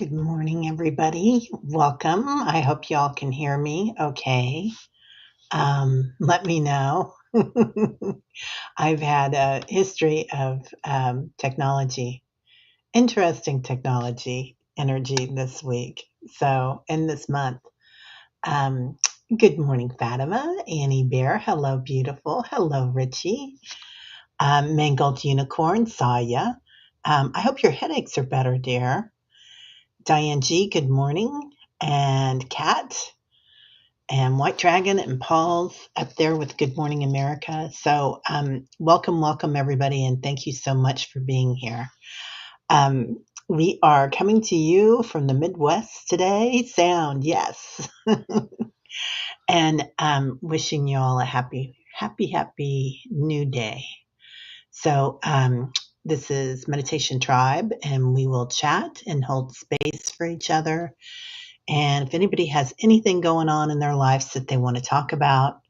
Good morning, everybody. Welcome. I hope y'all can hear me okay. Let me know. I've had a history of technology, interesting technology energy this week. So, in this month. Um, Good morning, Fatima, Annie Bear. Hello, beautiful. Hello, Richie. Mangled Unicorn, Saya. I hope your headaches are better, dear. Diane G, good morning. And Kat and White Dragon and Paul's up there with Good Morning America. So, welcome, everybody, and thank you so much for being here. We are coming to you from the Midwest today. Sound, yes. And wishing you all a happy new day. So, this is Meditation Tribe, and we will chat and hold space for each other. And if anybody has anything going on in their lives that they want to talk about,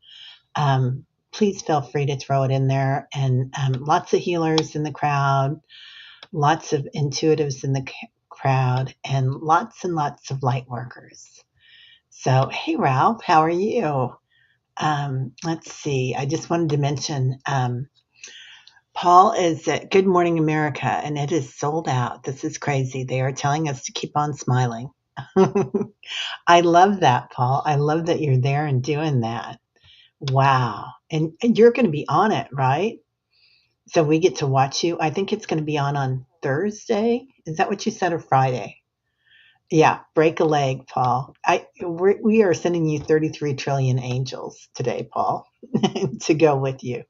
please feel free to throw it in there. And lots of healers in the crowd, lots of intuitives in the crowd, and lots of light workers. So, hey, Ralph, how are you? Let's see. I just wanted to mention Paul is at Good Morning America, and it is sold out. This is crazy. They are telling us to keep on smiling. I love that, Paul. I love that you're there and doing that. Wow. And you're going to be on it, right? So we get to watch you. I think it's going to be on Thursday. Is that what you said, or Friday? Yeah, break a leg, Paul. We are sending you 33 trillion angels today, Paul, to go with you.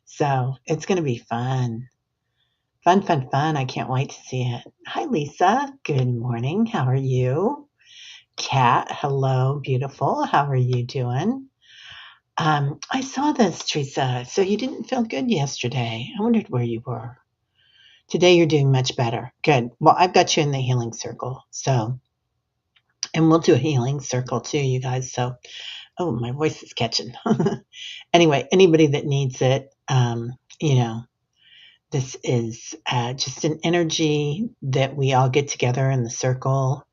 So it's going to be fun. Fun. I can't wait to see it. Hi, Lisa. Good morning. How are you? Kat, hello, beautiful. How are you doing? I saw this, Teresa. So you didn't feel good yesterday. I wondered where you were. Today you're doing much better. Good. Well, I've got you in the healing circle. So, and we'll do a healing circle too, you guys. So, oh, my voice is catching. Anyway, anybody that needs it, this is just an energy that we all get together in the circle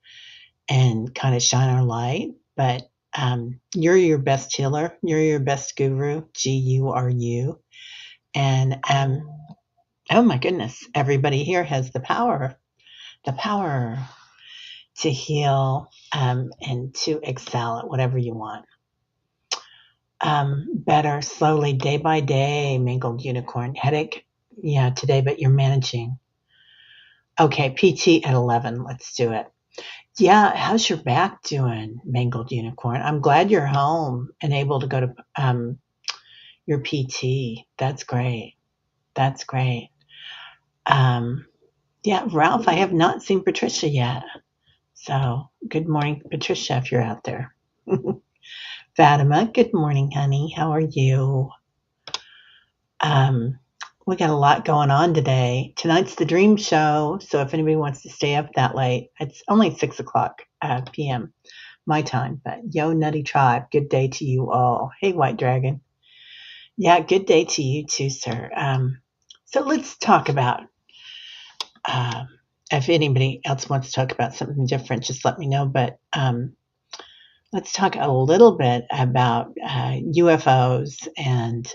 and kind of shine our light. But you're your best healer. You're your best guru. GURU. And oh my goodness, everybody here has the power to heal and to excel at whatever you want. Better slowly, day by day. Mangled Unicorn headache. Yeah, today, but you're managing. Okay, PT at 11. Let's do it. Yeah, how's your back doing, Mangled Unicorn? I'm glad you're home and able to go to your PT. That's great. That's great. Yeah, Ralph, I have not seen Patricia yet. So, good morning, Patricia, if you're out there. Fatima, good morning, honey. How are you? We got a lot going on today. Tonight's the dream show, so if anybody wants to stay up that late, it's only 6 o'clock p.m. my time. But yo, Nutty Tribe, good day to you all. Hey, White Dragon. Yeah, good day to you too, sir. So let's talk about, if anybody else wants to talk about something different, just let me know. But let's talk a little bit about UFOs and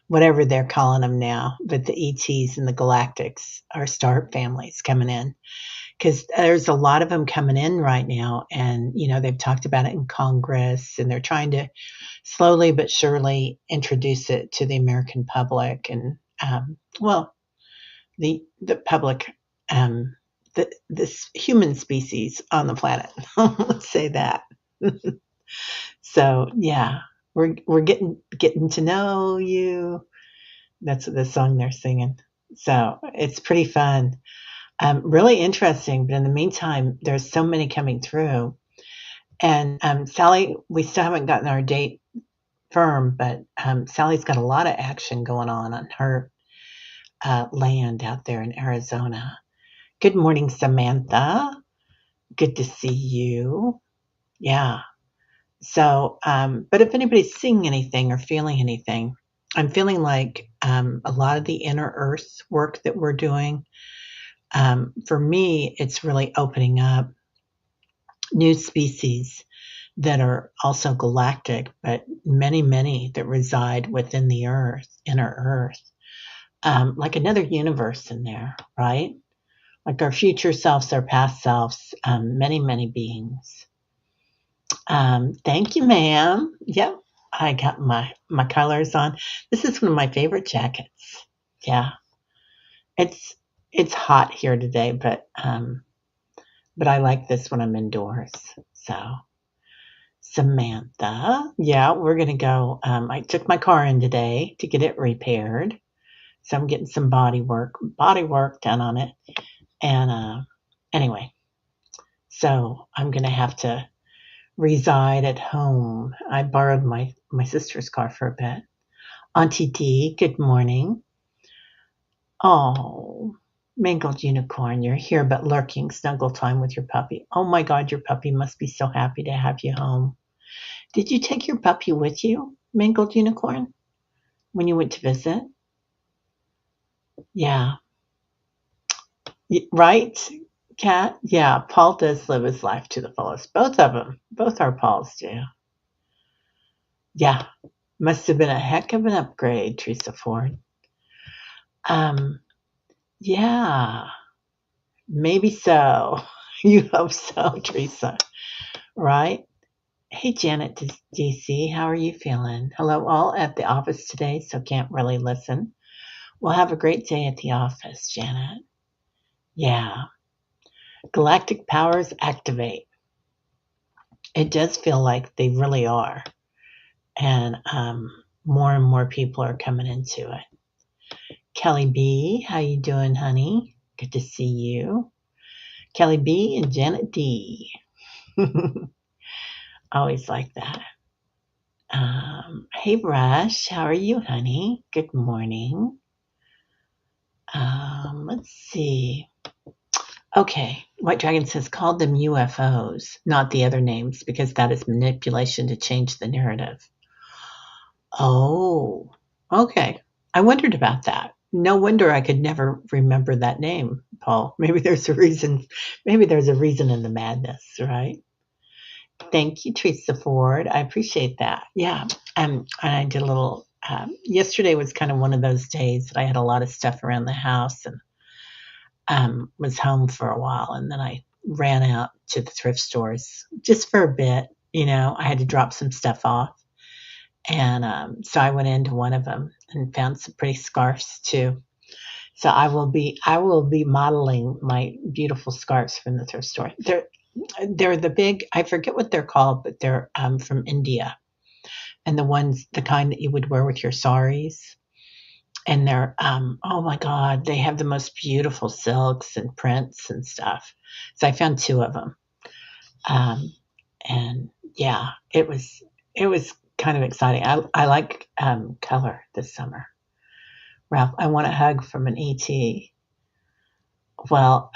whatever they're calling them now, but the ETs and the Galactics, our star families coming in. Because there's a lot of them coming in right now, and they've talked about it in Congress, and they're trying to slowly but surely introduce it to the American public, and the public, this human species on the planet. Let's say that. So yeah, we're getting to know you. That's the song they're singing. So it's pretty fun. Really interesting. But in the meantime, there's so many coming through. And Sally, we still haven't gotten our date firm, but Sally's got a lot of action going on her land out there in Arizona. Good morning, Samantha. Good to see you. Yeah. So, but if anybody's seeing anything or feeling anything, I'm feeling like a lot of the inner earth work that we're doing, For me, it's really opening up new species that are also galactic, but many, many that reside within the earth, inner earth, like another universe in there, right? Like our future selves, our past selves, many, many beings. Thank you, ma'am. Yep, I got my colors on. This is one of my favorite jackets. Yeah, it's it's hot here today, but I like this when I'm indoors. So Samantha, yeah, we're gonna go. I took my car in today to get it repaired, so I'm getting some body work done on it. And anyway, so I'm gonna have to reside at home. I borrowed my sister's car for a bit. Auntie D, good morning. Oh, mangled unicorn, you're here but lurking, snuggle time with your puppy. Oh my God, your puppy must be so happy to have you home. Did you take your puppy with you, mangled unicorn, when you went to visit? Yeah, right, Cat? Yeah, Paul does live his life to the fullest. Both of them, both our Pauls do. Yeah, must have been a heck of an upgrade, Teresa Ford. Um, yeah, maybe so. You hope so, Teresa, right? Hey, Janet DC, how are you feeling? Hello, all at the office today, so can't really listen. Well, have a great day at the office, Janet. Yeah, galactic powers activate. It does feel like they really are, and more and more people are coming into it. Kelly B, how you doing, honey? Good to see you. Kelly B and Janet D. Always like that. Hey, Rush, how are you, honey? Good morning. Let's see. Okay, White Dragon says called them UFOs, not the other names, because that is manipulation to change the narrative. Oh, okay. I wondered about that. No wonder I could never remember that name, Paul. Maybe there's a reason. Maybe there's a reason in the madness, right? Thank you, Teresa Ford. I appreciate that. Yeah. And I did a little. Yesterday was kind of one of those days that I had a lot of stuff around the house and was home for a while, and then I ran out to the thrift stores just for a bit. I had to drop some stuff off, and so I went into one of them and found some pretty scarves too. So I will be modeling my beautiful scarves from the thrift store. They're the big, I forget what they're called, but they're from India, and the kind that you would wear with your saris. And they're oh my God, they have the most beautiful silks and prints and stuff. So I found two of them, and yeah, it was kind of exciting. I like color this summer. Ralph, I want a hug from an ET. Well,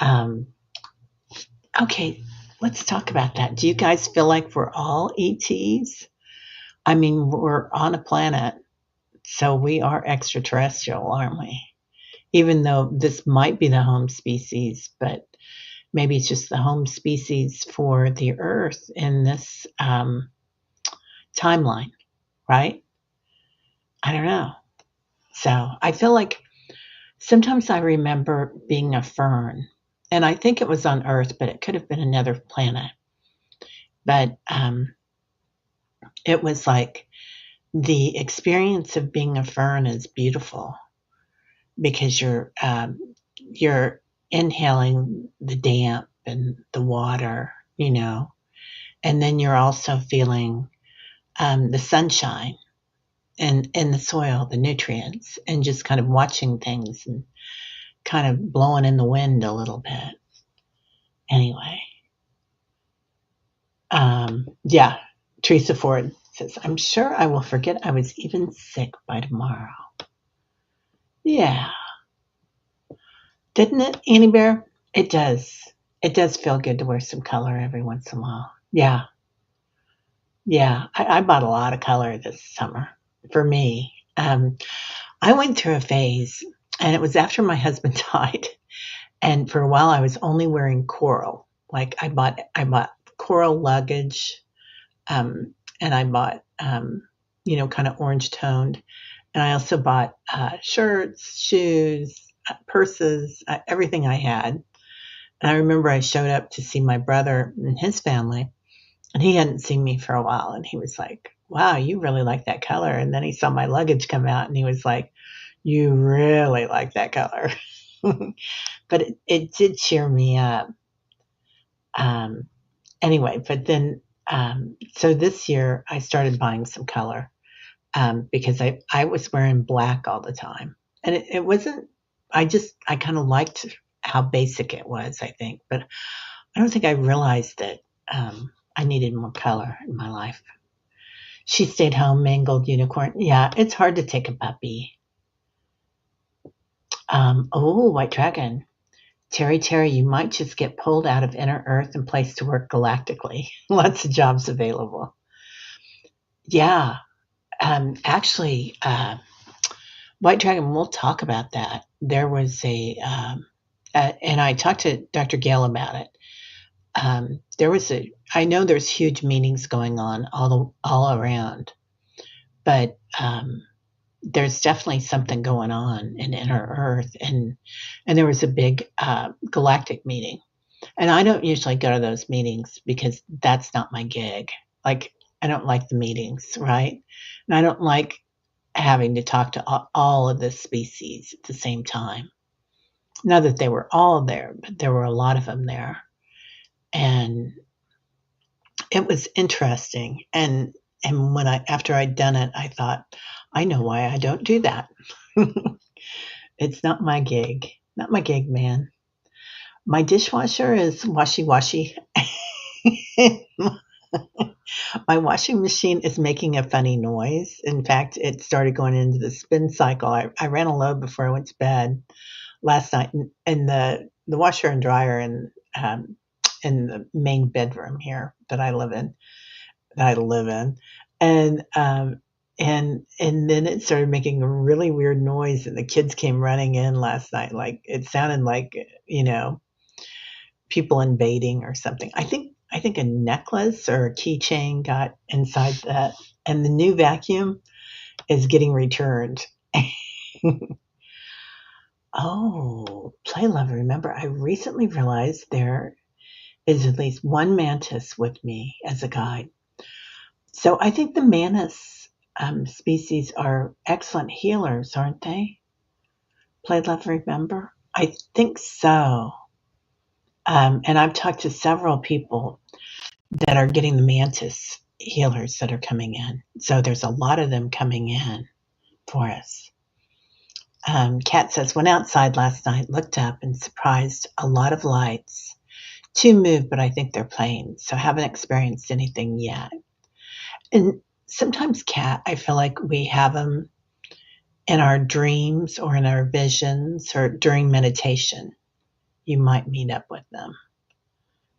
okay, let's talk about that. Do you guys feel like we're all ETs? I mean, we're on a planet, so we are extraterrestrial, aren't we? Even though this might be the home species, but maybe it's just the home species for the Earth in this timeline, right? I don't know. So I feel like sometimes I remember being a fern, and I think it was on Earth, but it could have been another planet. But it was like the experience of being a fern is beautiful because you're inhaling the damp and the water, and then you're also feeling the sunshine and the soil, the nutrients, and just kind of watching things and kind of blowing in the wind a little bit. Anyway, yeah, Teresa Ford says, I'm sure I will forget I was even sick by tomorrow. Yeah. Didn't it, Annie Bear? It does. It does feel good to wear some color every once in a while. Yeah. Yeah. I bought a lot of color this summer for me. I went through a phase, and it was after my husband died. And for a while, I was only wearing coral. Like I bought coral luggage, and I bought, kind of orange toned. And I also bought shirts, shoes, purses, everything I had. And I remember I showed up to see my brother and his family, and he hadn't seen me for a while. And he was like, wow, you really like that color. And then he saw my luggage come out and he was like, you really like that color. But it did cheer me up. Um, anyway, but then, so this year I started buying some color, because I was wearing black all the time. And it wasn't, I kind of liked how basic it was, I think. But I don't think I realized that I needed more color in my life. She stayed home, mangled unicorn. Yeah, it's hard to take a puppy. Oh, white dragon. Terry, you might just get pulled out of inner earth and placed to work galactically. Lots of jobs available. Yeah, actually, white dragon, we'll talk about that. There was and I talked to Dr. Gale about it. I know there's huge meetings going on all around, but there's definitely something going on in inner earth, and there was a big galactic meeting. And I don't usually go to those meetings because that's not my gig. Like, I don't like the meetings, right? And I don't like having to talk to all of the species at the same time. Not that they were all there, but there were a lot of them there. And it was interesting. And after I'd done it, I thought, I know why I don't do that. It's not my gig. Not my gig, man. My dishwasher is washy. My washing machine is making a funny noise. In fact, it started going into the spin cycle. I ran a load before I went to bed last night, and the washer and dryer in the main bedroom here that I live in, and and then it started making a really weird noise, and the kids came running in last night. Like, it sounded like, you know people invading or something. I think a necklace or a keychain got inside that, and the new vacuum is getting returned. Oh, play love. Remember, I recently realized there is at least one mantis with me as a guide. So I think the mantis species are excellent healers, aren't they? Play love. Remember, I think so. And I've talked to several people that are getting the mantis healers that are coming in. So there's a lot of them coming in for us. Kat says, went outside last night, looked up and surprised a lot of lights. Two moved, but I think they're planes. So haven't experienced anything yet. And sometimes, Kat, I feel like we have them in our dreams or in our visions or during meditation. You might meet up with them.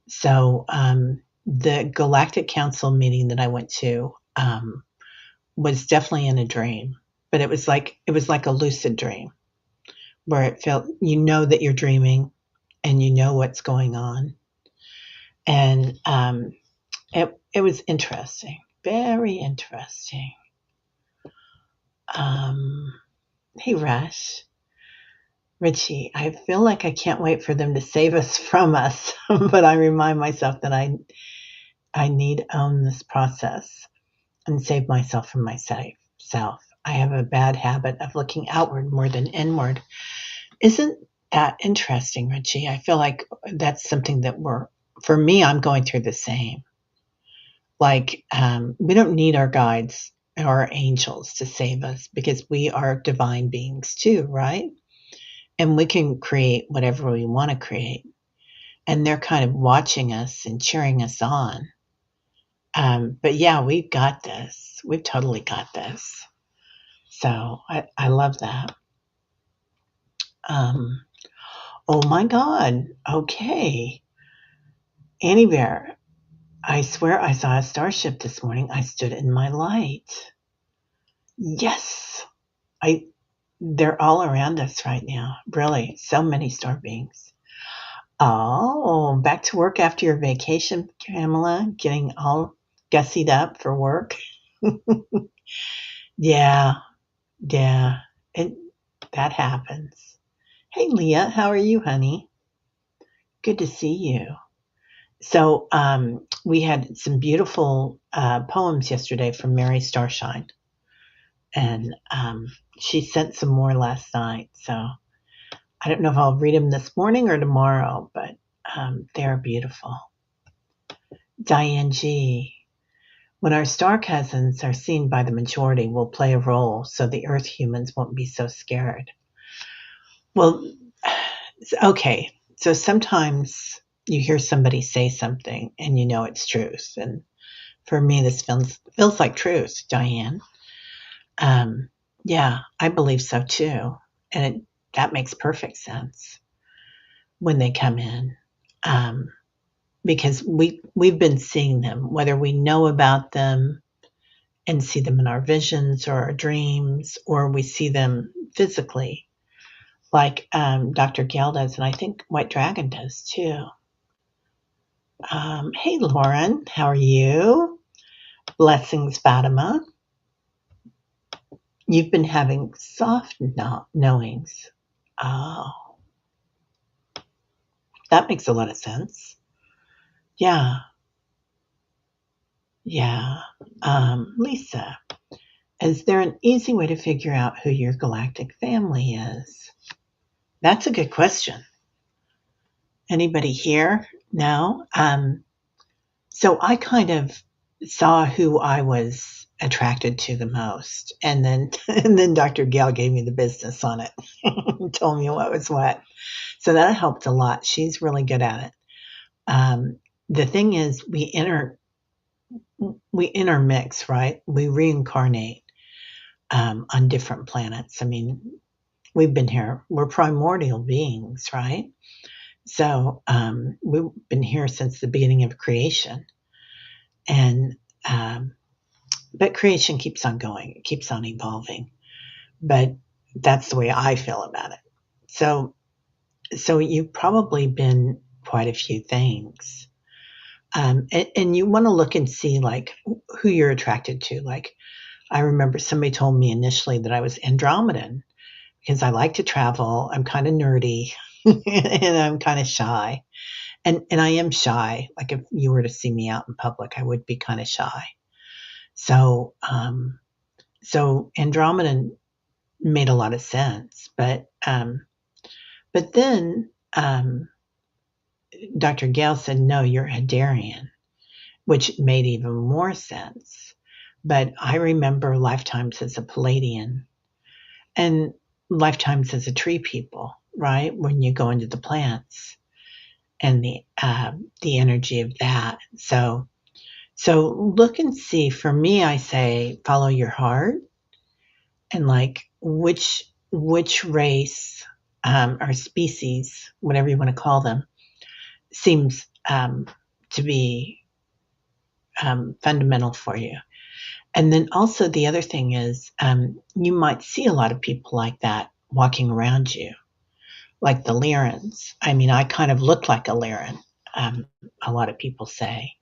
So the Galactic Council meeting that I went to was definitely in a dream, but it was like a lucid dream where it felt, that you're dreaming and you know what's going on, and it was interesting, very interesting. Hey, Richie, I feel like I can't wait for them to save us from us, but I remind myself that I need to own this process and save myself from myself. I have a bad habit of looking outward more than inward. Isn't that interesting, Richie? I feel like that's something that for me, I'm going through the same. Like, we don't need our guides or our angels to save us because we are divine beings too, right? And we can create whatever we want to create. And they're kind of watching us and cheering us on. But yeah, we've got this. We've totally got this. So I love that. Um, oh my God. Okay. Annie Bear, I swear I saw a starship this morning. I stood in my light. Yes. They're all around us right now. Really. So many star beings. Oh, back to work after your vacation, Pamela, getting all gussied up for work. Yeah, yeah, it that happens. Hey, Leah, how are you, honey? Good to see you. So, we had some beautiful poems yesterday from Mary Starshine, and she sent some more last night. So, I don't know if I'll read them this morning or tomorrow, but they're beautiful. Diane G. When our star cousins are seen by the majority, we'll play a role so the Earth humans won't be so scared. Well, okay. So sometimes you hear somebody say something and you know it's truth. And for me, this feels like truth, Diane. Um, yeah, I believe so too. And that makes perfect sense when they come in. Um, because we've been seeing them, whether we know about them and see them in our visions or our dreams, or we see them physically, like Dr. Gail does, and I think White Dragon does too. Hey, Lauren, how are you? Blessings, Fatima. You've been having soft knowings. Oh, that makes a lot of sense. Yeah, yeah. Lisa, is there an easy way to figure out who your galactic family is? That's a good question. Anybody here? No? So I kind of saw who I was attracted to the most. And then and then Dr. Gail gave me the business on it. Told me what was what. So that helped a lot. She's really good at it. The thing is we intermix, right? We reincarnate on different planets. I mean, we've been here. We're primordial beings, right? So we've been here since the beginning of creation, and but creation keeps on going. It keeps on evolving. But that's the way I feel about it. So you've probably been quite a few things, and you want to look and see like who you're attracted to. Like I remember somebody told me initially that I was Andromedan because I like to travel. I'm kind of nerdy, and I'm kind of shy. And I am shy. Like if you were to see me out in public, I would be kind of shy. So so Andromeda made a lot of sense, but then Dr. Gale said, no, you're Hadarian, which made even more sense. But I remember lifetimes as a Palladian and lifetimes as a tree people, right? When you go into the plants and the energy of that. So look and see. For me, I say follow your heart and like which race or species, whatever you want to call them, seems to be fundamental for you. And then also the other thing is you might see a lot of people like that walking around you, like the Lyrans. I mean, I kind of look like a Lyran, a lot of people say.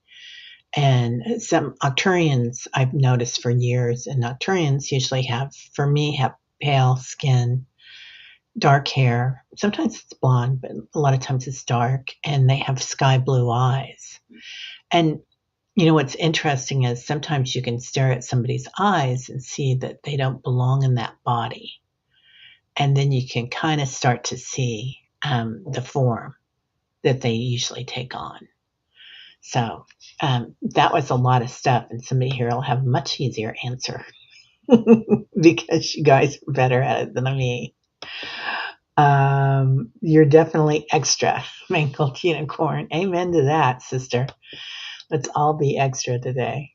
And some Octurians I've noticed for years, and Octurians usually for me, have pale skin, dark hair. Sometimes it's blonde, but a lot of times it's dark, and they have sky blue eyes. And you know what's interesting is sometimes you can stare at somebody's eyes and see that they don't belong in that body. And then you can kind of start to see the form that they usually take on. So that was a lot of stuff, and somebody here will have a much easier answer because you guys are better at it than me. You're definitely extra, mangled unicorn. Amen to that, sister. Let's all be extra today.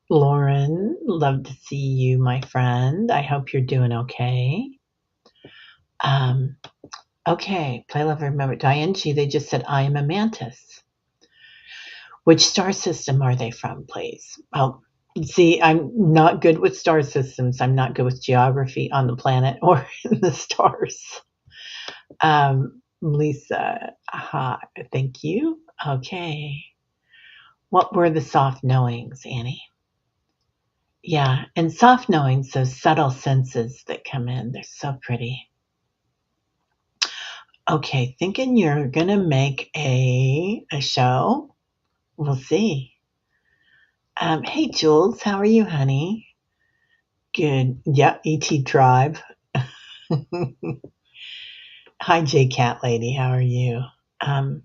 Lauren, love to see you, my friend. I hope you're doing okay. Okay, play, love, remember. Diane G, they just said, I am a mantis. Which star system are they from, please? Oh, see, I'm not good with star systems. I'm not good with geography on the planet or in the stars. Lisa, aha, thank you. Okay. What were the soft knowings, Annie? Yeah, and soft knowings, those subtle senses that come in, they're so pretty. Okay, thinking you're gonna make a show? We'll see. Hey, Jules, how are you, honey? Good. Yeah, ET Tribe. Hi, J Cat Lady. How are you? Um,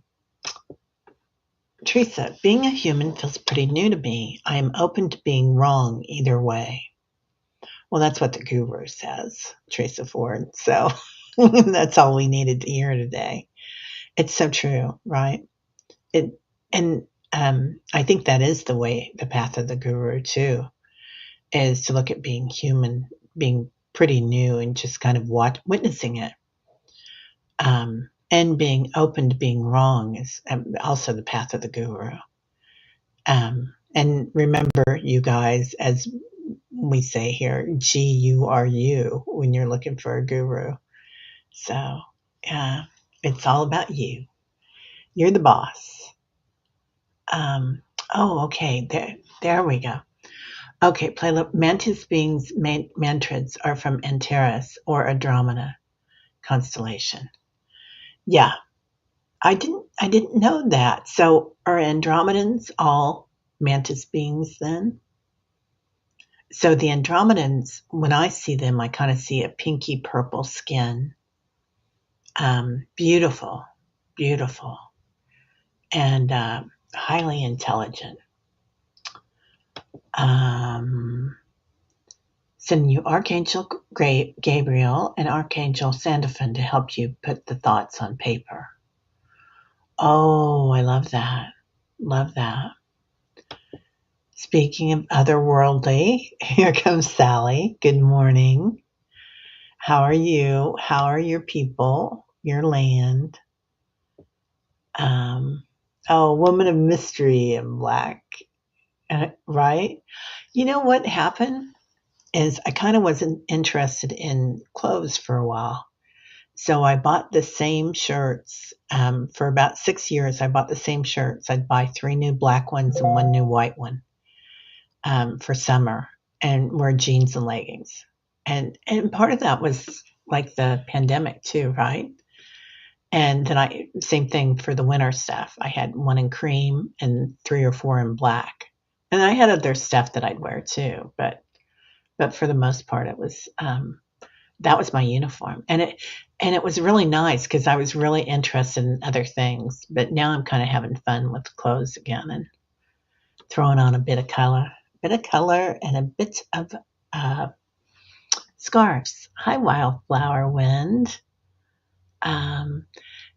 Teresa, being a human feels pretty new to me. I am open to being wrong either way. Well, that's what the guru says, Teresa Ford. So that's all we needed to hear today. It's so true, right? It and I think that is the way, the path of the guru too, is to look at being human, being pretty new, and just kind of witnessing it. And being open to being wrong is also the path of the guru. And remember, you guys, as we say here, GURU when you're looking for a guru. So it's all about you. You're the boss. Oh, okay. There we go. Okay, Mantis beings mantras are from Antares or Andromeda constellation. Yeah, I didn't know that. So are Andromedans all mantis beings then? So the Andromedans, when I see them, I kind of see a pinky purple skin. Beautiful, beautiful, and highly intelligent. Sending you Archangel Gabriel and Archangel Sandalphon to help you put the thoughts on paper. Oh, I love that. Love that. Speaking of otherworldly, here comes Sally. Good morning. How are you? How are your people, your land? Oh, woman of mystery in black, right? You know what happened is I kind of wasn't interested in clothes for a while. So I bought the same shirts for about 6 years. I bought the same shirts. I'd buy 3 new black ones and 1 new white one for summer, and wear jeans and leggings. And part of that was like the pandemic too, right? And then same thing for the winter stuff. I had 1 in cream and 3 or 4 in black. And I had other stuff that I'd wear too, but for the most part, it was that was my uniform, and it was really nice because I was really interested in other things. But now I'm kind of having fun with clothes again and throwing on a bit of color, and a bit of uh, scarves. Hi, Wildflower Wind.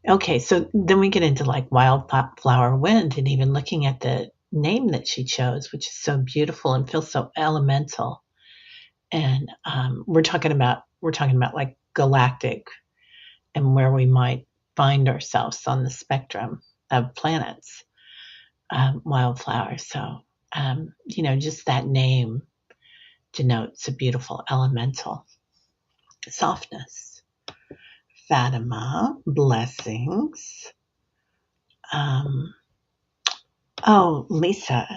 Okay, so then we get into like Wildflower Wind, and even looking at the name that she chose, which is so beautiful and feels so elemental. And we're talking about like galactic and where we might find ourselves on the spectrum of planets, wildflowers. So just that name denotes a beautiful elemental softness. Fatima, blessings. Oh, Lisa,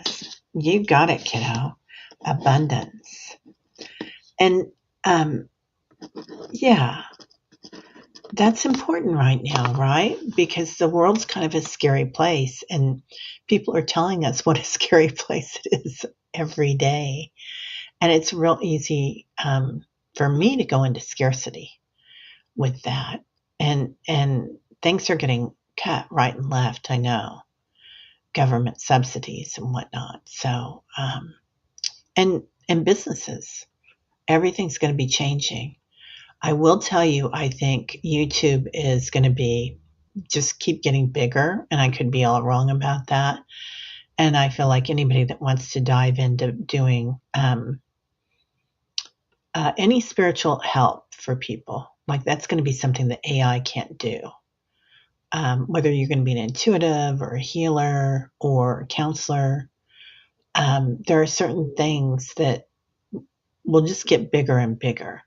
you got it, kiddo. Abundance. And yeah, that's important right now, right? Because the world's kind of a scary place, and people are telling us what a scary place it is every day. And it's real easy for me to go into scarcity with that. And things are getting cut right and left, I know, government subsidies and whatnot. So, and businesses, everything's going to be changing. I will tell you, I think YouTube is going to be just keep getting bigger, and I could be all wrong about that. And I feel like anybody that wants to dive into doing any spiritual help for people, like that's going to be something that AI can't do. Whether you're going to be an intuitive or a healer or a counselor, there are certain things that will just get bigger and bigger.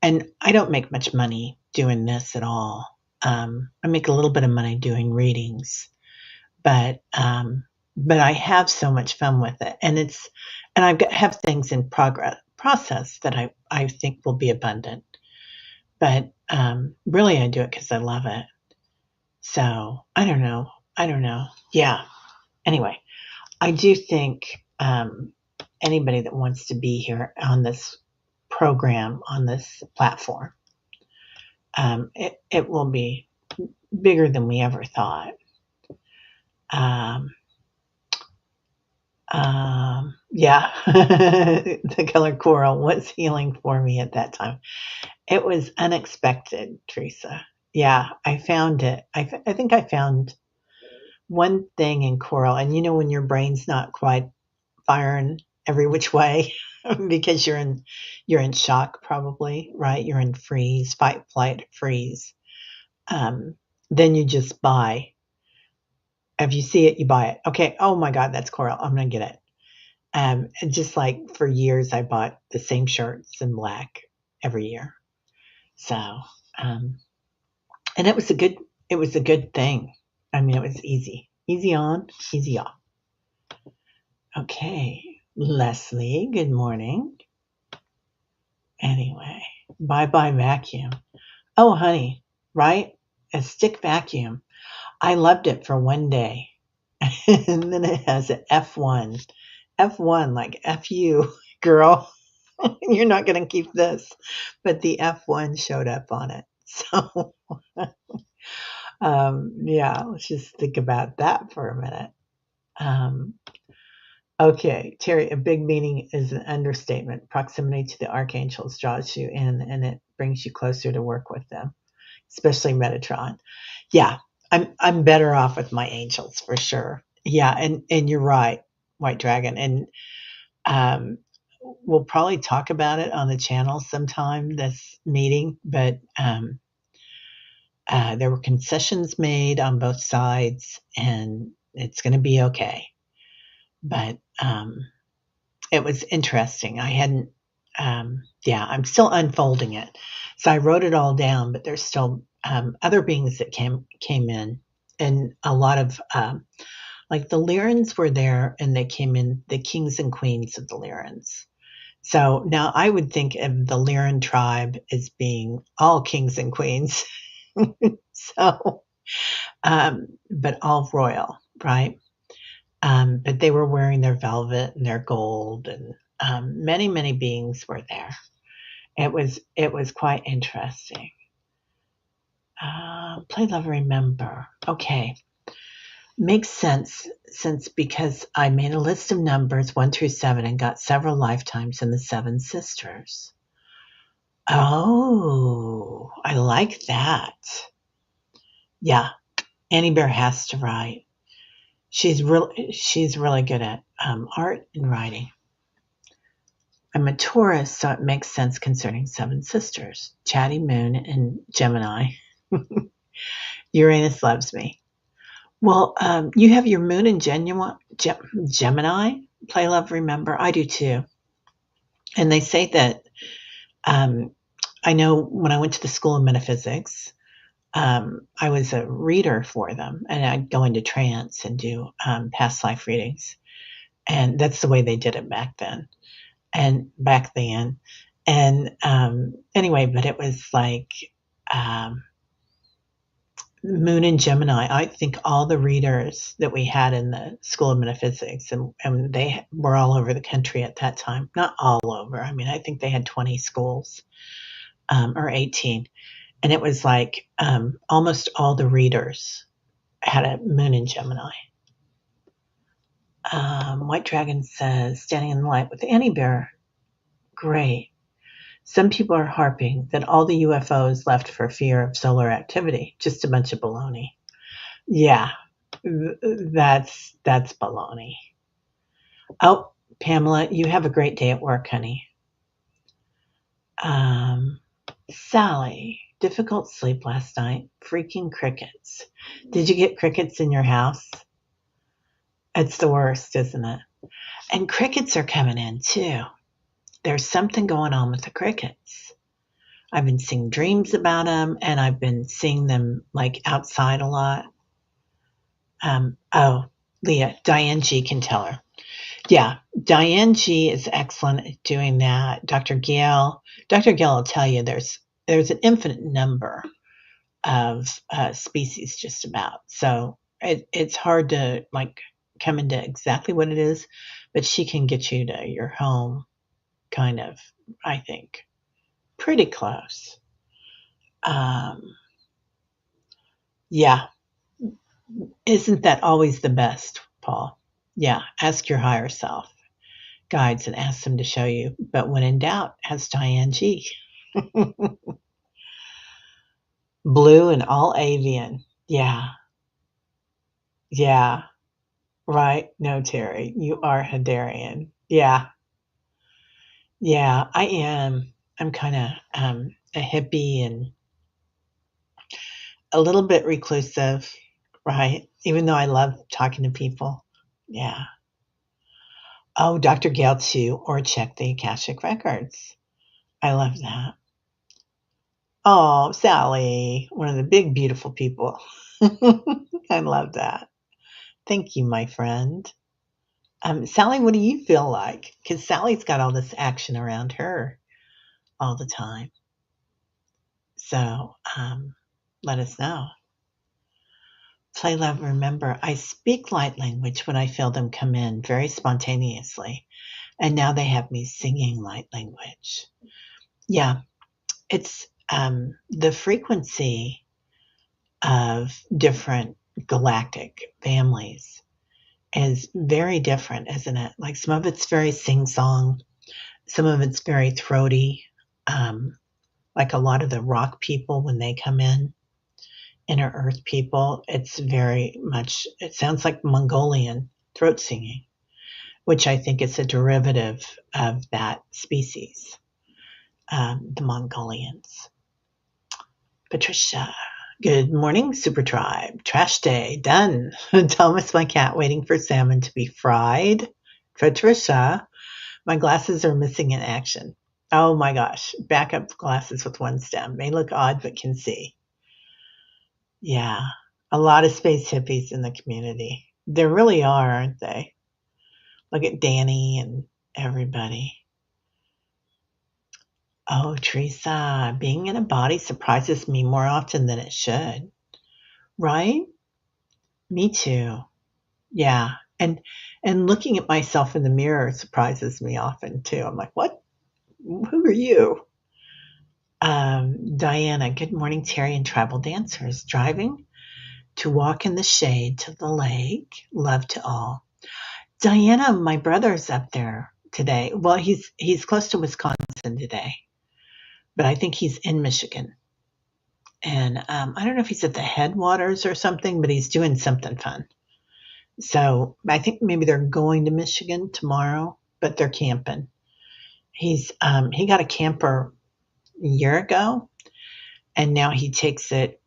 And I don't make much money doing this at all. I make a little bit of money doing readings, but I have so much fun with it, and have things in process that I think will be abundant. But really, I do it because I love it. So I don't know. Yeah. Anyway, I do think anybody that wants to be here on this program, on this platform, it will be bigger than we ever thought. Yeah, the color coral was healing for me at that time. It was unexpected, Teresa. Yeah, I found it. I think I found one thing in coral, and when your brain's not quite firing every which way because you're in shock, probably, right? You're in freeze, fight, flight, freeze. Um, then you just buy. If you see it, you buy it. Okay. Oh my God, that's coral. I'm gonna get it. And just like for years, I bought the same shirts in black every year. So, and it was a good thing. I mean, it was easy on, easy off. Okay, Leslie, good morning. Anyway, bye bye vacuum. Oh, honey, right? A stick vacuum. I loved it for one day. And then it has an F1. F1, like F you, girl. You're not going to keep this. But the F1 showed up on it. So, yeah, let's just think about that for a minute. Um, okay, Terry, a big meaning is an understatement. Proximity to the archangels draws you in and it brings you closer to work with them, especially Metatron. Yeah, I'm better off with my angels for sure. Yeah, and you're right, White Dragon. And um, we'll probably talk about it on the channel sometime, this meeting, but there were concessions made on both sides, and it's going to be okay. But it was interesting. I hadn't, yeah, I'm still unfolding it. So I wrote it all down, but there's still other beings that came in, and a lot of like the Lyrans were there, and they came in, the kings and queens of the Lyrans. So now I would think of the Lyran tribe as being all kings and queens. So, but all royal, right? But they were wearing their velvet and their gold, and many beings were there. It was quite interesting. Play, love, remember. Okay, makes sense since because I made a list of numbers 1 through 7 and got several lifetimes in the Seven Sisters. Oh, I like that. Yeah, Annie Bear has to write. She's really good at art and writing. I'm a Taurus, so it makes sense concerning Seven Sisters. Chatty Moon and Gemini. Uranus loves me. Well, you have your moon in Gemini. Play, love, remember. I do too. And they say that I know when I went to the School of Metaphysics, I was a reader for them, and I'd go into trance and do past life readings. And that's the way they did it back then. And anyway, but it was like Moon and Gemini. I think all the readers that we had in the School of Metaphysics, and they were all over the country at that time. Not all over. I mean, I think they had 20 schools or 18. And it was like almost all the readers had a Moon in Gemini. White Dragon says, standing in the light with Annie Bear. Great. Some people are harping that all the UFOs left for fear of solar activity. Just a bunch of baloney. Yeah, that's baloney. Oh, Pamela, you have a great day at work, honey. Sally, difficult sleep last night. Freaking crickets. Did you get crickets in your house? It's the worst, isn't it? And crickets are coming in too. There's something going on with the crickets. I've been seeing dreams about them, and I've been seeing them like outside a lot. Oh, Leah, Diane G can tell her. Yeah, Diane G is excellent at doing that. Dr. Gale will tell you there's an infinite number of species just about. So it's hard to like come into exactly what it is, but she can get you to your home kind of, I think, pretty close. Yeah, isn't that always the best, Paul? Yeah, ask your higher self guides and ask them to show you. But when in doubt, ask Diane G. Blue and all avian. Yeah, yeah, right. No, Terry, you are Hadarian. Yeah, yeah, I am. I'm kind of a hippie and a little bit reclusive, right? Even though I love talking to people. Yeah. Oh, Dr. Gail too, or check the Akashic Records. I love that. Oh, Sally, one of the big, beautiful people. I love that. Thank you, my friend. Sally, what do you feel like? Because Sally's got all this action around her all the time. So let us know. Play, love, remember, I speak light language when I feel them come in very spontaneously. And now they have me singing light language. Yeah, it's the frequency of different galactic families is very different, isn't it? Like some of it's very sing song, some of it's very throaty. Like a lot of the rock people, when they come in, inner earth people, it's very much, it sounds like Mongolian throat singing, which I think is a derivative of that species, the Mongolians. Patricia, good morning, Super Tribe. Trash day, done. Thomas, my cat, waiting for salmon to be fried. Patricia, my glasses are missing in action. Oh my gosh, backup glasses with one stem. May look odd, but can see. Yeah, a lot of space hippies in the community. There really are, aren't they? Look at Danny and everybody. Oh, Teresa, being in a body surprises me more often than it should. Right? Me too. Yeah. And looking at myself in the mirror surprises me often too. I'm like, what? Who are you? Diana, good morning, Terry and tribal dancers. Driving to walk in the shade to the lake. Love to all. Diana, my brother's up there today. Well, he's close to Wisconsin today, but I think he's in Michigan. And I don't know if he's at the headwaters or something, but he's doing something fun. So I think maybe they're going to Michigan tomorrow, but they're camping. He got a camper a year ago, and now he takes it.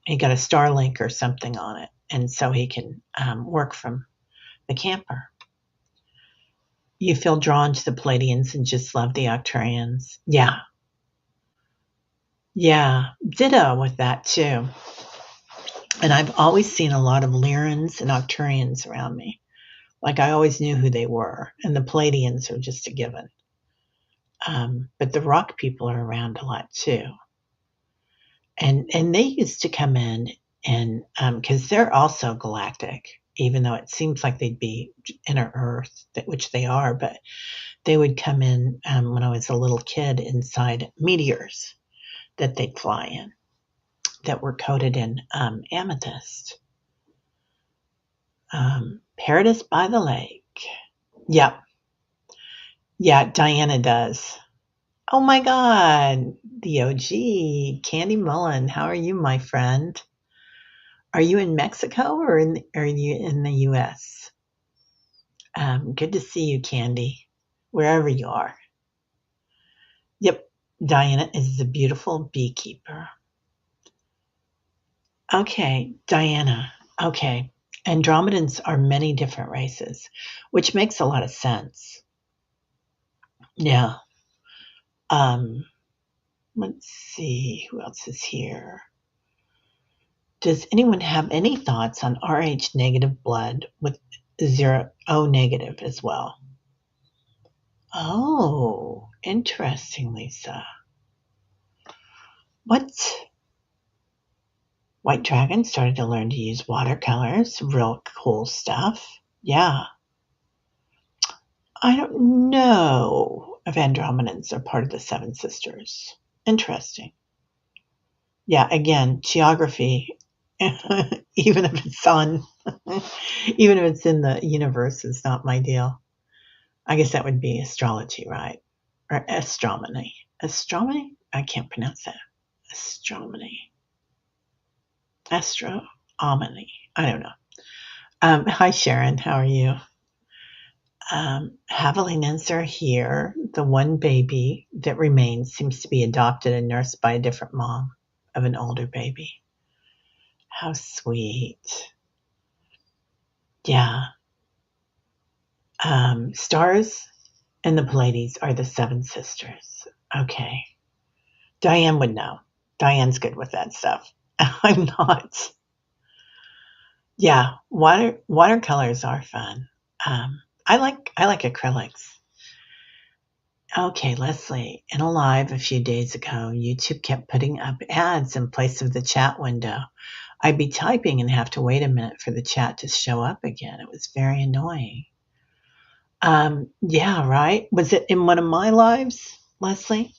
He got a Starlink or something on it, and so he can work from the camper. You feel drawn to the Palladians and just love the Arcturians. Yeah. Yeah. Ditto with that too. And I've always seen a lot of Lyrans and Arcturians around me. Like I always knew who they were. And the Palladians are just a given. But the rock people are around a lot too. And they used to come in and because they're also galactic, even though it seems like they'd be inner Earth, which they are, but they would come in when I was a little kid inside meteors that they'd fly in that were coated in amethyst. Paradise by the lake. Yep. Yeah, Diana does. Oh my God. The OG. Candy Mullen. How are you, my friend? Are you in Mexico or are you in the US? Good to see you, Candy, wherever you are. Yep. Diana is the beautiful beekeeper. Okay, Diana. Okay. Andromedans are many different races, which makes a lot of sense. Yeah. Let's see, who else is here? Does anyone have any thoughts on Rh negative blood with zero O negative as well? Oh, interesting, Lisa. What? White Dragon started to learn to use watercolors. Real cool stuff. Yeah. I don't know if Andromedans are part of the Seven Sisters. Interesting. Yeah, again, geography, even if it's on, even if it's in the universe, is not my deal. I guess that would be astrology, right? Or astronomy. Astronomy? I can't pronounce that. Astronomy. Astronomy. I don't know. Hi, Sharon. How are you? Javelinans are here. The one baby that remains seems to be adopted and nursed by a different mom of an older baby. How sweet. Yeah. Stars and the Pleiades are the Seven Sisters. Okay. Diane would know. Diane's good with that stuff. I'm not. Yeah, watercolors are fun. I like acrylics. Okay, Leslie, in a live a few days ago, YouTube kept putting up ads in place of the chat window. I'd be typing and have to wait a minute for the chat to show up again. It was very annoying. Yeah, right. Was it in one of my lives, Leslie?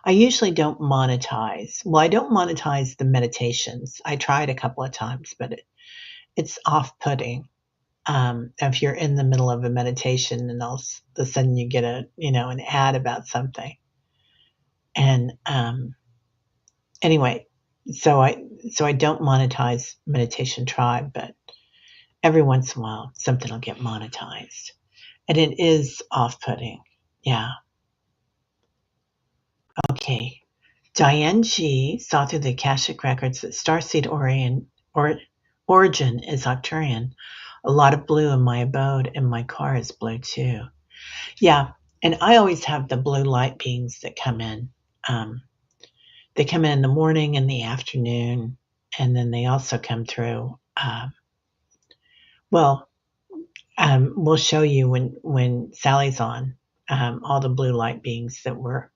I usually don't monetize. Well, I don't monetize the meditations. I tried a couple of times, but it's off-putting. If you're in the middle of a meditation and all of a sudden you get an ad about something. And anyway, so I don't monetize Meditation Tribe, but every once in a while something will get monetized. And it is off-putting. Yeah. Okay. Diane G. saw through the Akashic records that starseed origin is Octurian. A lot of blue in my abode, and my car is blue too. Yeah, and I always have the blue light beings that come in. They come in the morning and the afternoon, and then they also come through. We'll show you when Sally's on all the blue light beings that were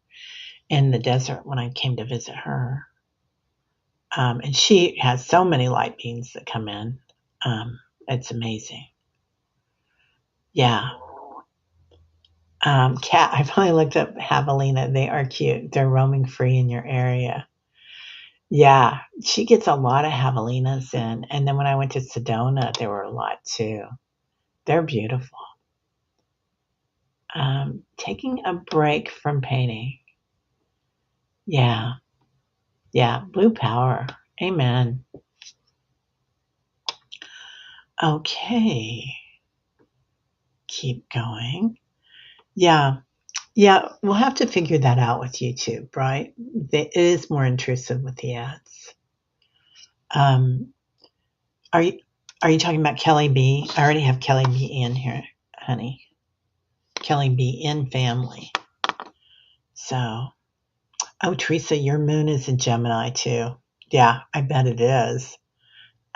in the desert when I came to visit her. And she has so many light beings that come in. It's amazing. Yeah. Cat, I finally looked up Javelina. They are cute. They're roaming free in your area. Yeah, she gets a lot of javelinas in. And then when I went to Sedona, there were a lot too. They're beautiful. Taking a break from painting. Yeah. Yeah. Blue power. Amen. Okay. Keep going. Yeah. Yeah. We'll have to figure that out with YouTube, right? It is more intrusive with the ads. Are you talking about Kelly B? I already have Kelly B in here, honey. Kelly B in family. So, oh, Teresa, your moon is in Gemini too. Yeah, I bet it is.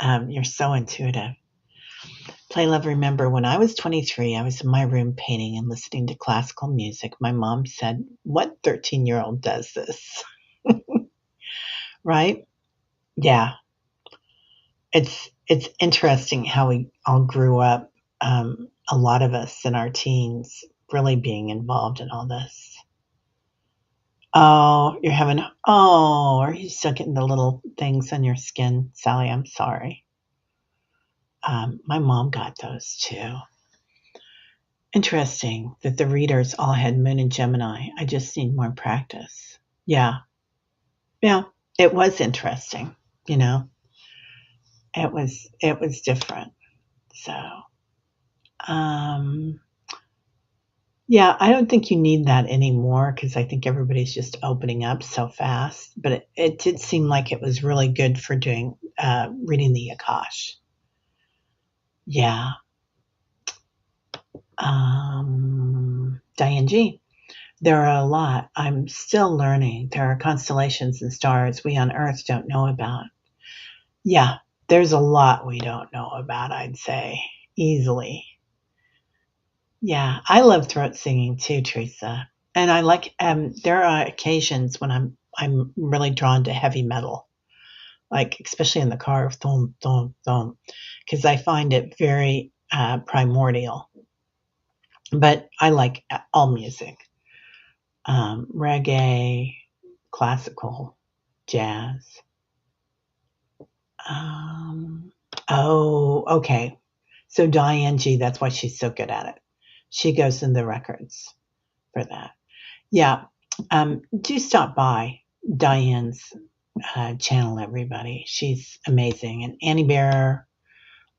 You're so intuitive. Play Love, remember when I was 23, I was in my room painting and listening to classical music. My mom said, "What 13-year-old does this?" Right? Yeah. It's interesting how we all grew up. A lot of us in our teens really being involved in all this. Oh, are you still getting the little things on your skin? Sally, I'm sorry. My mom got those too. Interesting that the readers all had Moon and Gemini. I just need more practice. Yeah. Yeah. It was interesting, you know. It was different. So, yeah, I don't think you need that anymore because I think everybody's just opening up so fast. But it did seem like it was really good for doing reading the Akash. Yeah. Diane G. There are a lot. I'm still learning. There are constellations and stars we on Earth don't know about. Yeah, there's a lot we don't know about, I'd say, easily. Yeah, I love throat singing too, Teresa. And I like there are occasions when I'm really drawn to heavy metal, like especially in the car, thump, thump, thump, because I find it very primordial. But I like all music, reggae, classical, jazz. Um, oh, okay. So Diane G, that's why she's so good at it. She goes in the records for that. Yeah. Do stop by Diane's channel, everybody. She's amazing. And Annie Bearer,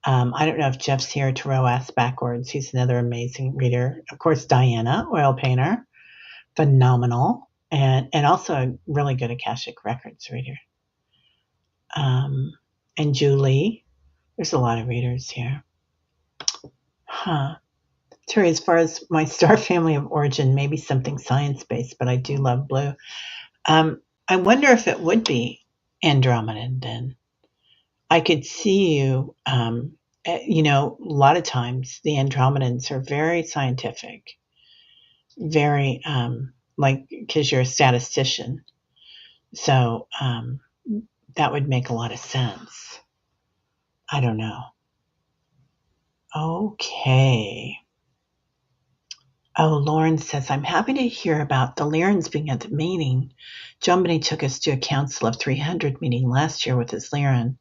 I don't know if Jeff's here. Tarot Ass Backwards. He's another amazing reader. Of course, Diana, oil painter, phenomenal, and also a really good Akashic Records reader. And Julie, there's a lot of readers here. Huh. Terry, as far as my star family of origin, maybe something science-based, but I do love blue. I wonder if it would be Andromedan then. I could see you, a lot of times the Andromedans are very scientific, very, because you're a statistician. So that would make a lot of sense. I don't know. Okay. Oh, Lauren says, I'm happy to hear about the Lyrans being at the meeting. John Benny took us to a Council of 300 meeting last year with his Lyran.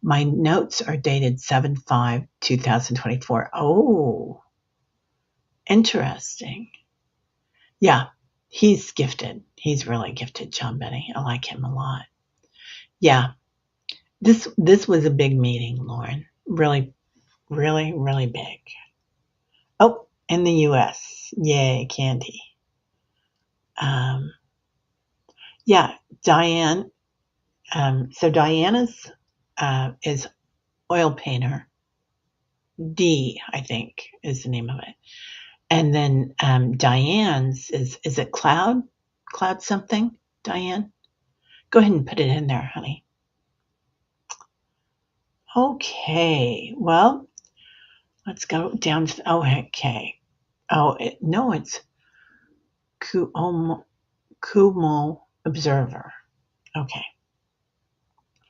My notes are dated 7/5/2024. Oh, interesting. Yeah, he's gifted. He's really gifted, John Benny. I like him a lot. Yeah, this was a big meeting, Lauren. Really, really, really big. Oh, in the U.S. Yay, Candy. Yeah, Diane. So Diana's is oil painter. D, I think, is the name of it. And then Diane's is it Cloud? Cloud something? Diane? Go ahead and put it in there, honey. Okay. Well, let's go down to okay. Oh, it's Kumo Observer. Okay.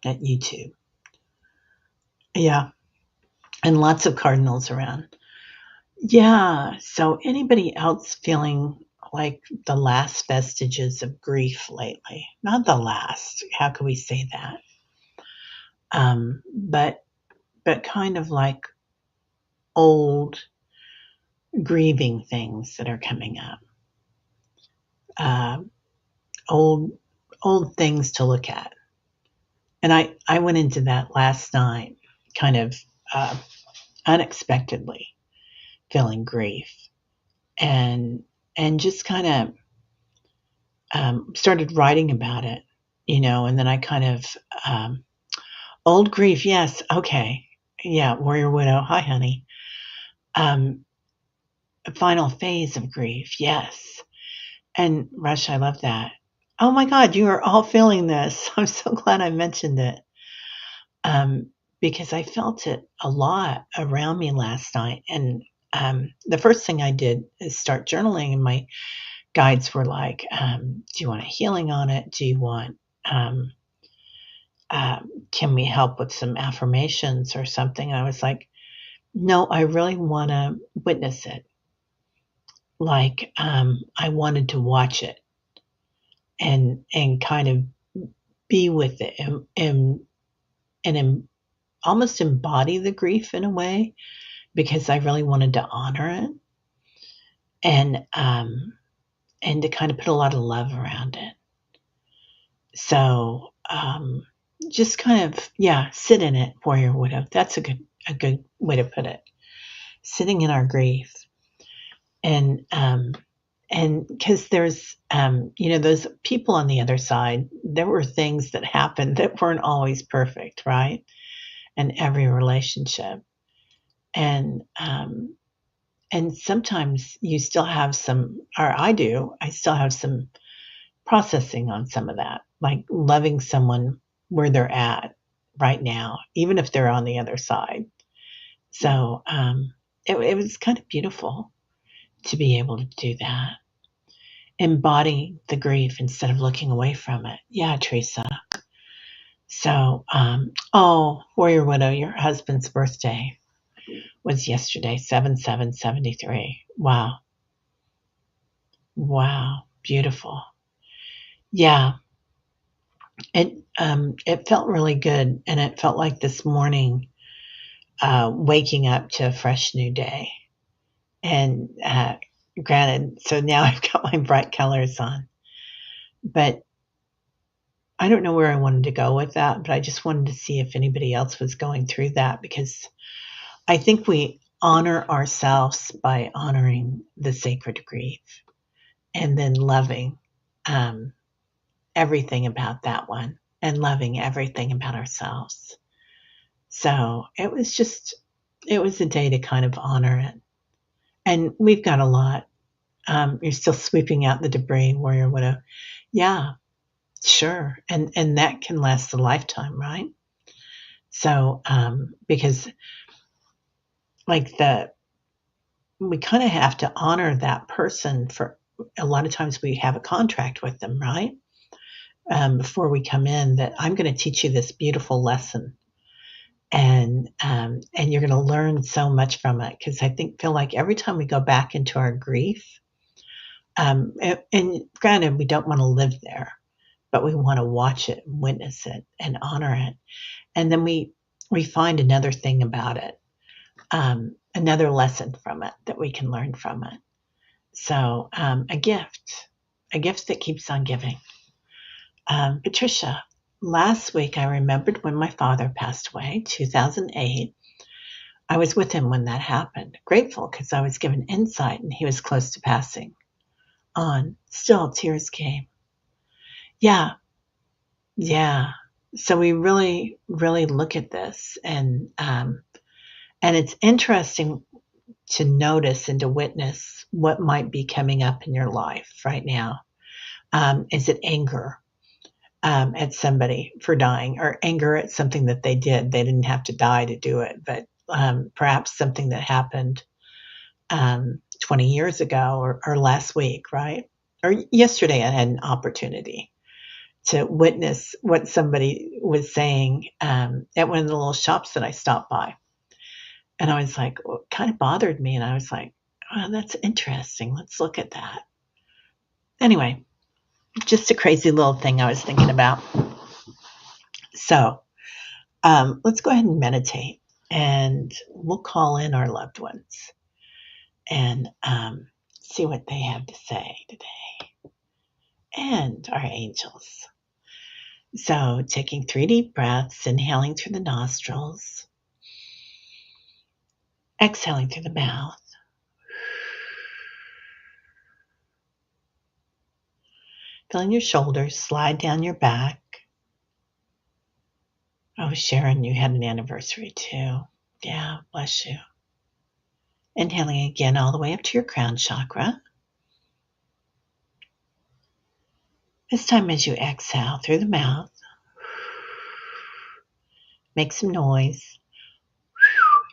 At YouTube. Yeah. And lots of cardinals around. Yeah. So anybody else feeling like the last vestiges of grief lately? Not the last. How can we say that? But kind of like old grieving things that are coming up. Old things to look at. And I went into that last night kind of unexpectedly feeling grief and just kind of started writing about it, and then I kind of old grief. Yes. Okay. Yeah. Warrior widow. Hi, honey. Final phase of grief. Yes. And Rush, I love that. Oh my God, you are all feeling this. I'm so glad I mentioned it. Because I felt it a lot around me last night. And the first thing I did is start journaling, and my guides were like, do you want a healing on it? Do you want, can we help with some affirmations or something? And I was like, no, I really want to witness it. Like, I wanted to watch it and kind of be with it and almost embody the grief in a way, because I really wanted to honor it and to kind of put a lot of love around it. So just kind of, yeah, sit in it, warrior widow. That's a good way to put it. Sitting in our grief. And because there's those people on the other side, there were things that happened that weren't always perfect, right? In every relationship. And And sometimes you still have some, or I still have some processing on some of that, like loving someone where they're at right now, even if they're on the other side. So it was kind of beautiful to be able to do that, embody the grief instead of looking away from it. Yeah, Teresa. So, oh, Warrior Widow, your husband's birthday was yesterday, 7/7/73. Wow. Wow. Beautiful. Yeah. It felt really good. And it felt like this morning, waking up to a fresh new day. And granted, so now I've got my bright colors on. But I don't know where I wanted to go with that, but I just wanted to see if anybody else was going through that, because I think we honor ourselves by honoring the sacred grief and then loving um, everything about that one and loving everything about ourselves. So it was a day to kind of honor it. And we've got a lot. You're still sweeping out the debris, Warrior Widow. Yeah, sure. And that can last a lifetime, right? So, because like we kind of have to honor that person for a lot of times we have a contract with them, right? Before we come in, that I'm going to teach you this beautiful lesson, and you're going to learn so much from it. Because I feel like every time we go back into our grief, and granted, we don't want to live there, but we want to watch it, witness it, and honor it, and then we find another thing about it, another lesson from it that we can learn from it. So a gift that keeps on giving. Patricia, last week I remembered when my father passed away, 2008. I was with him when that happened, grateful because I was given insight and he was close to passing on. Still, tears came. Yeah, yeah. So we really, really look at this, and it's interesting to notice and to witness what might be coming up in your life right now. Is it anger at somebody for dying, or anger at something that they did? They didn't have to die to do it, but perhaps something that happened 20 years ago, or last week, right? Or yesterday, I had an opportunity to witness what somebody was saying at one of the little shops that I stopped by. And I was like, well, it kind of bothered me. And I was like, oh, that's interesting. Let's look at that. Anyway, just a crazy little thing I was thinking about. So let's go ahead and meditate, and we'll call in our loved ones and see what they have to say today, and our angels. So taking 3 deep breaths, inhaling through the nostrils, exhaling through the mouth. Feeling your shoulders slide down your back. Oh, Sharon, you had an anniversary too. Yeah, bless you. Inhaling again all the way up to your crown chakra. This time as you exhale through the mouth, make some noise.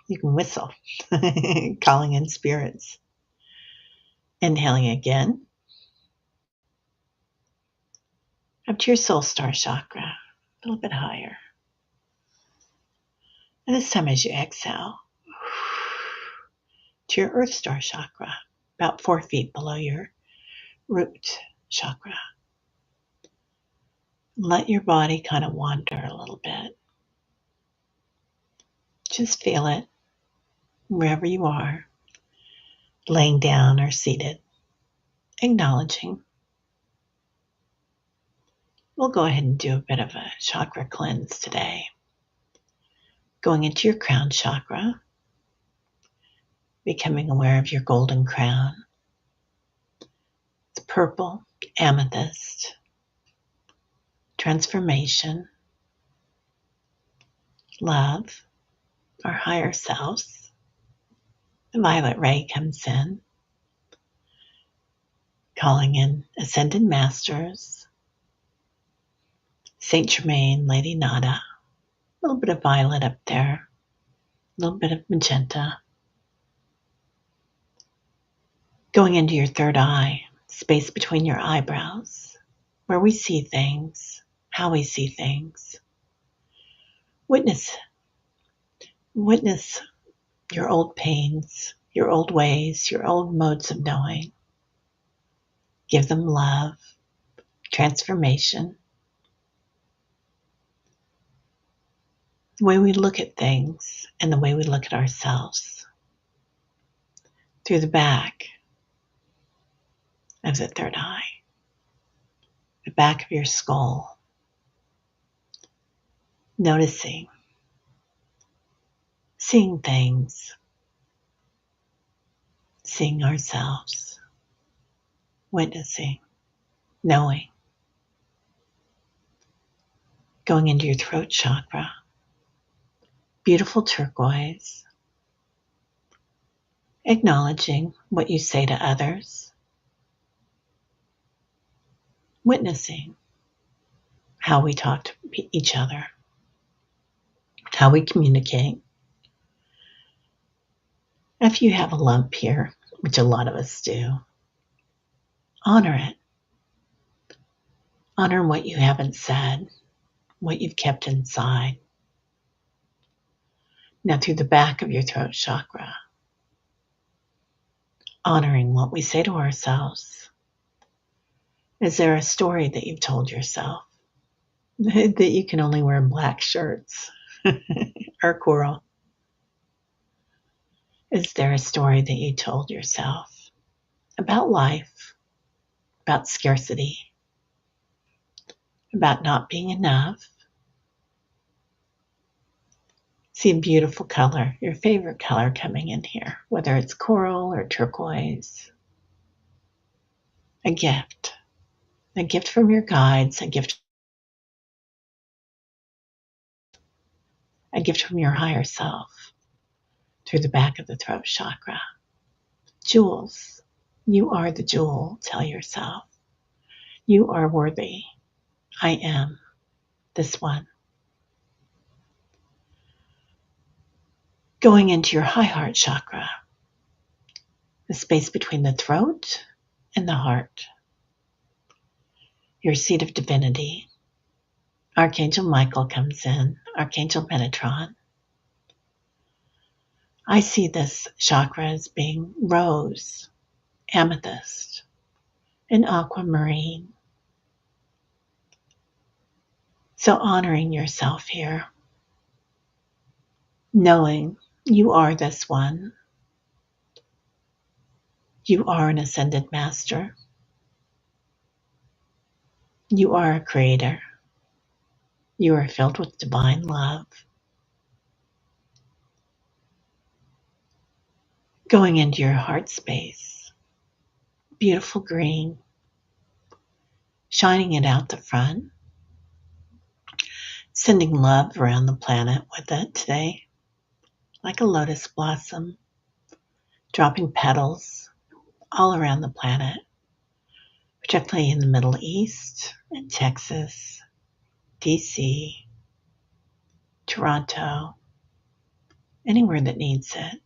You can whistle, calling in spirits. Inhaling again up to your soul star chakra, a little bit higher. And this time as you exhale, to your earth star chakra, about 4 feet below your root chakra. Let your body kind of wander a little bit. Just feel it wherever you are, laying down or seated, acknowledging. We'll go ahead and do a bit of a chakra cleanse today. Going into your crown chakra, becoming aware of your golden crown. It's purple, amethyst, transformation, love, our higher selves, The violet ray comes in, calling in ascended masters, Saint Germain, Lady Nada, a little bit of violet up there, a little bit of magenta. Going into your third eye, space between your eyebrows, where we see things, how we see things. Witness your old pains, your old ways, your old modes of knowing. Give them love, transformation. The way we look at things and the way we look at ourselves. Through the back of the third eye, the back of your skull. Noticing, seeing things, seeing ourselves, witnessing, knowing. Going into your throat chakra, beautiful turquoise, acknowledging what you say to others, witnessing how we talk to each other, how we communicate. If you have a lump here, which a lot of us do, honor it. Honor what you haven't said, what you've kept inside. Now through the back of your throat chakra, honoring what we say to ourselves. Is there a story that you've told yourself that you can only wear black shirts or coral? Is there a story that you told yourself about life, about scarcity, about not being enough? See a beautiful color, your favorite color coming in here, whether it's coral or turquoise. A gift from your guides, a gift from your higher self through the back of the throat chakra. Jewels. You are the jewel, tell yourself. You are worthy. I am this one. Going into your high heart chakra, the space between the throat and the heart. Your seat of divinity. Archangel Michael comes in, Archangel Metatron. I see this chakra as being rose, amethyst, and aquamarine. So honoring yourself here, knowing you are this one. You are an ascended master. You are a creator. You are filled with divine love. Going into your heart space, beautiful green, shining it out the front, sending love around the planet with it today, like a lotus blossom, dropping petals all around the planet, particularly in the Middle East, in Texas, DC, Toronto, anywhere that needs it.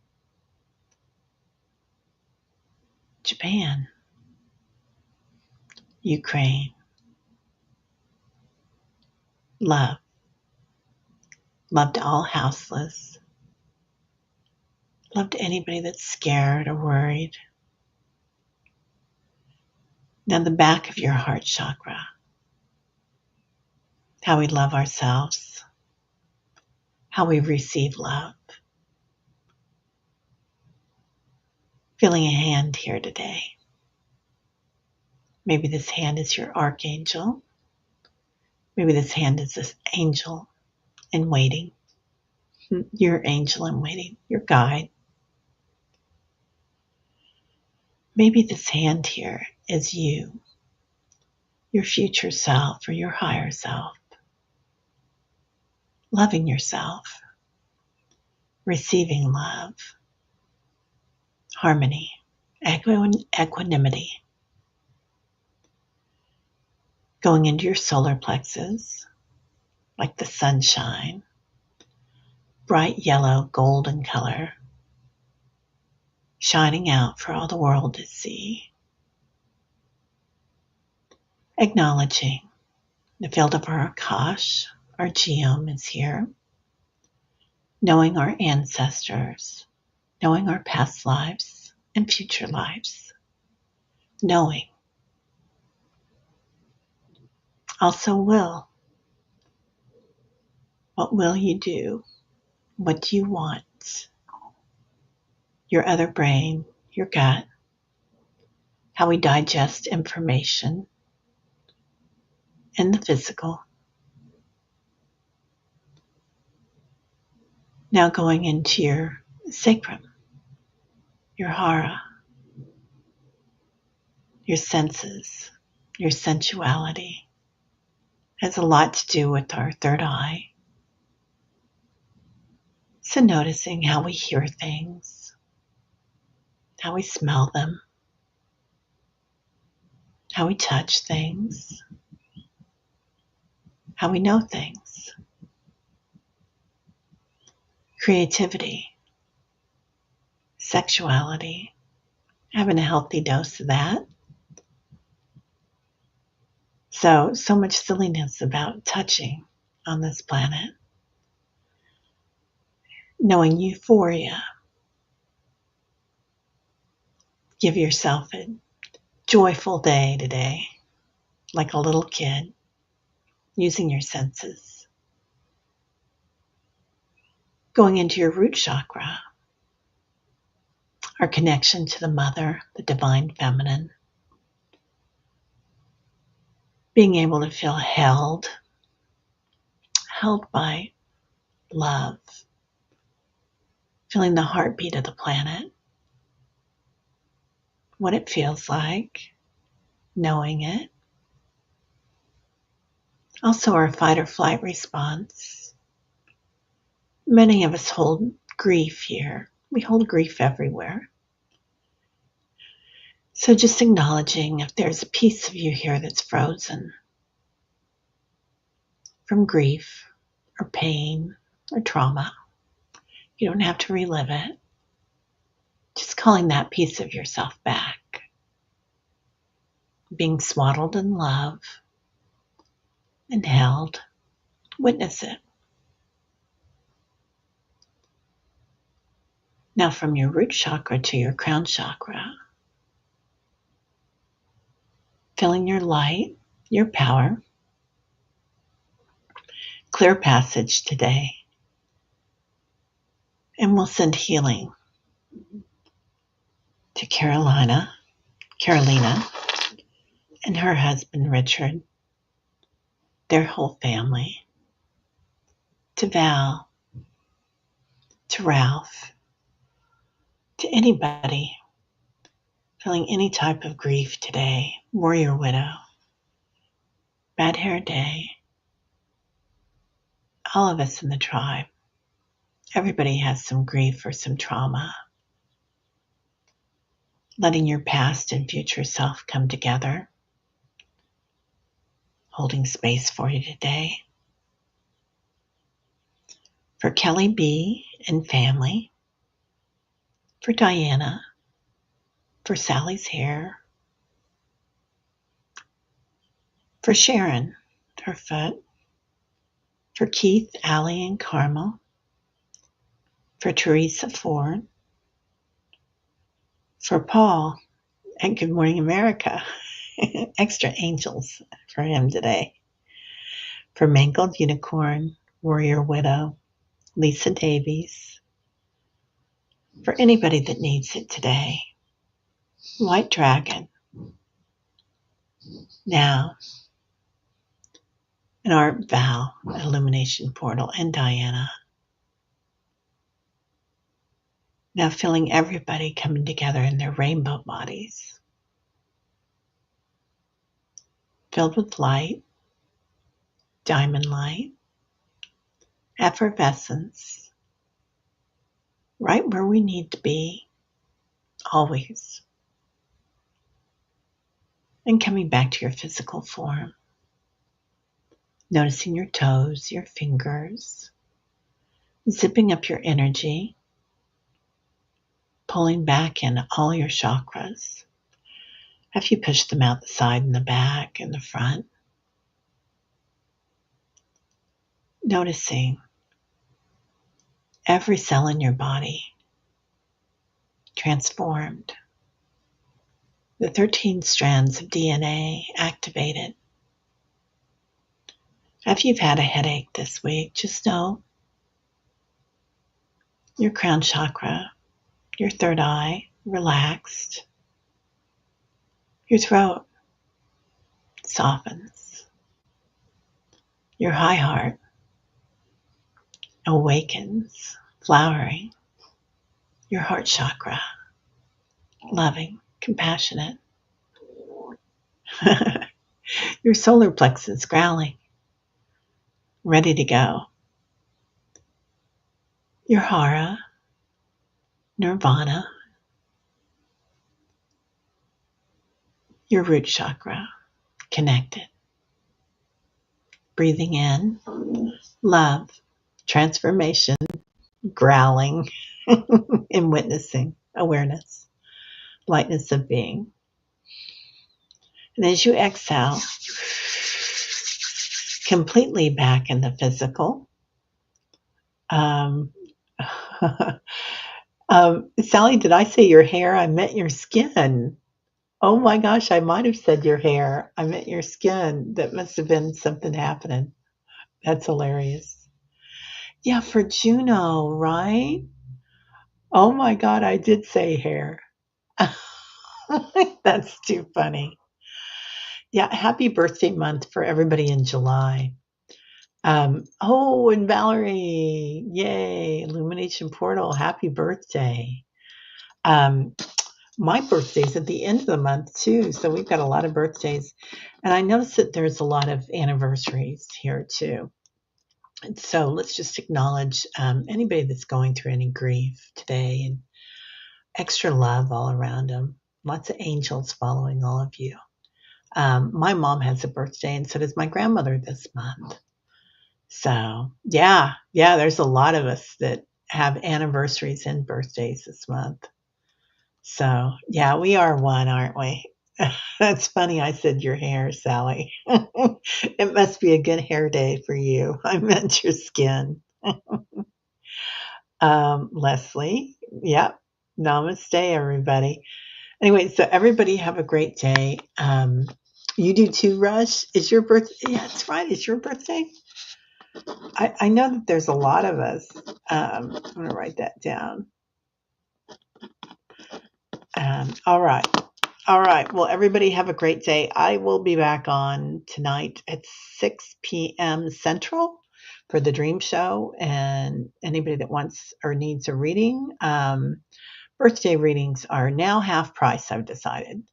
Japan, Ukraine, love. Love to all houseless. Love to anybody that's scared or worried. Now the back of your heart chakra. How we love ourselves. How we receive love. Feeling a hand here today. Maybe this hand is your archangel. Maybe this hand is this angel in waiting. Your angel in waiting, your guide. Maybe this hand here is you, your future self or your higher self. Loving yourself, receiving love, harmony, equanimity. Going into your solar plexus, like the sunshine, bright yellow, golden color, shining out for all the world to see. Acknowledging the field of our Akash, our geom is here. Knowing our ancestors, knowing our past lives and future lives. Knowing. Also will. What will you do? What do you want? Your other brain, your gut, how we digest information, and the physical. Now going into your sacrum, your hara, your senses, your sensuality. Has a lot to do with our third eye. So noticing how we hear things, how we smell them, how we touch things, how we know things. Creativity, sexuality, having a healthy dose of that. So much silliness about touching on this planet. Knowing euphoria. Give yourself a joyful day today, like a little kid, using your senses. Going into your root chakra, our connection to the mother, the divine feminine. Being able to feel held by love. Feeling the heartbeat of the planet. What it feels like, knowing it. Also our fight or flight response. Many of us hold grief here. We hold grief everywhere. So just acknowledging if there's a piece of you here that's frozen from grief or pain or trauma. You don't have to relive it. Just calling that piece of yourself back. Being swaddled in love and held. Witness it. Now from your root chakra to your crown chakra. Feeling your light, your power. Clear passage today. And we'll send healing to Carolina, and her husband Richard, their whole family, to Val, to Ralph, to anybody feeling any type of grief today, warrior widow, bad hair day, all of us in the tribe. Everybody has some grief or some trauma. Letting your past and future self come together. Holding space for you today. For Kelly B. and family. For Diana. For Sally's hair. For Sharon, her foot. For Keith, Allie, and Carmel. For Teresa Ford. For Paul at Good Morning America. Extra angels for him today. For Mangled Unicorn, Warrior Widow, Lisa Davies. For anybody that needs it today. White Dragon. Now, and our Val, Illumination Portal, and Diana. Now feeling everybody coming together in their rainbow bodies. Filled with light, diamond light, effervescence, right where we need to be, always. And coming back to your physical form, noticing your toes, your fingers, zipping up your energy, pulling back in all your chakras. Have you pushed them out the side and the back and the front? Noticing every cell in your body transformed. The 13 strands of DNA activated. If you've had a headache this week, just know your crown chakra, your third eye, relaxed. Your throat softens. Your high heart awakens, flowering. Your heart chakra, loving, compassionate. Your solar plexus, growling, ready to go. Your hara, nirvana. Your root chakra, connected. Breathing in, love, transformation, growling, and witnessing, awareness, lightness of being. And as you exhale, completely back in the physical. Sally, did I say your hair? I meant your skin. Oh my gosh, I might have said your hair. I meant your skin. That must have been something happening. That's hilarious. Yeah, for Juno, right? Oh my God, I did say hair. That's too funny. Yeah, happy birthday month for everybody in July. And Valerie, yay, Illumination Portal, happy birthday. My birthday's at the end of the month too, so we've got a lot of birthdays. And I noticed that there's a lot of anniversaries here too. And so let's just acknowledge anybody that's going through any grief today, and extra love all around them. Lots of angels following all of you. My mom has a birthday, and so does my grandmother this month. So yeah, there's a lot of us that have anniversaries and birthdays this month. So yeah, we are one, aren't we? That's funny. I said your hair, Sally. It must be a good hair day for you. I meant your skin. Leslie, yep. Namaste, everybody. Anyway, so everybody have a great day. You do too, Rush. Is your birthday? Yeah, that's right. It's your birthday. I know that there's a lot of us. I'm going to write that down. All right. Well, everybody have a great day. I will be back on tonight at 6 p.m. Central for the Dream Show. And anybody that wants or needs a reading, birthday readings are now half price, I've decided.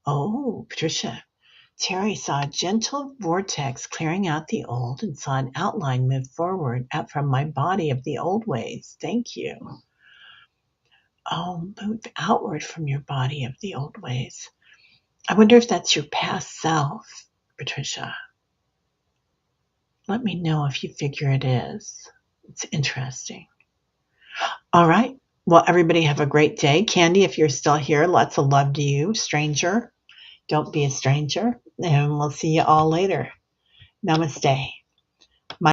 Oh, Patricia. Terry saw a gentle vortex clearing out the old and saw an outline move forward out from my body of the old ways. Thank you. Oh, move outward from your body of the old ways. I wonder if that's your past self, Patricia. Let me know if you figure it is. It's interesting. All right. Well, everybody have a great day. Candy, if you're still here, lots of love to you. Stranger, don't be a stranger. And we'll see you all later. Namaste.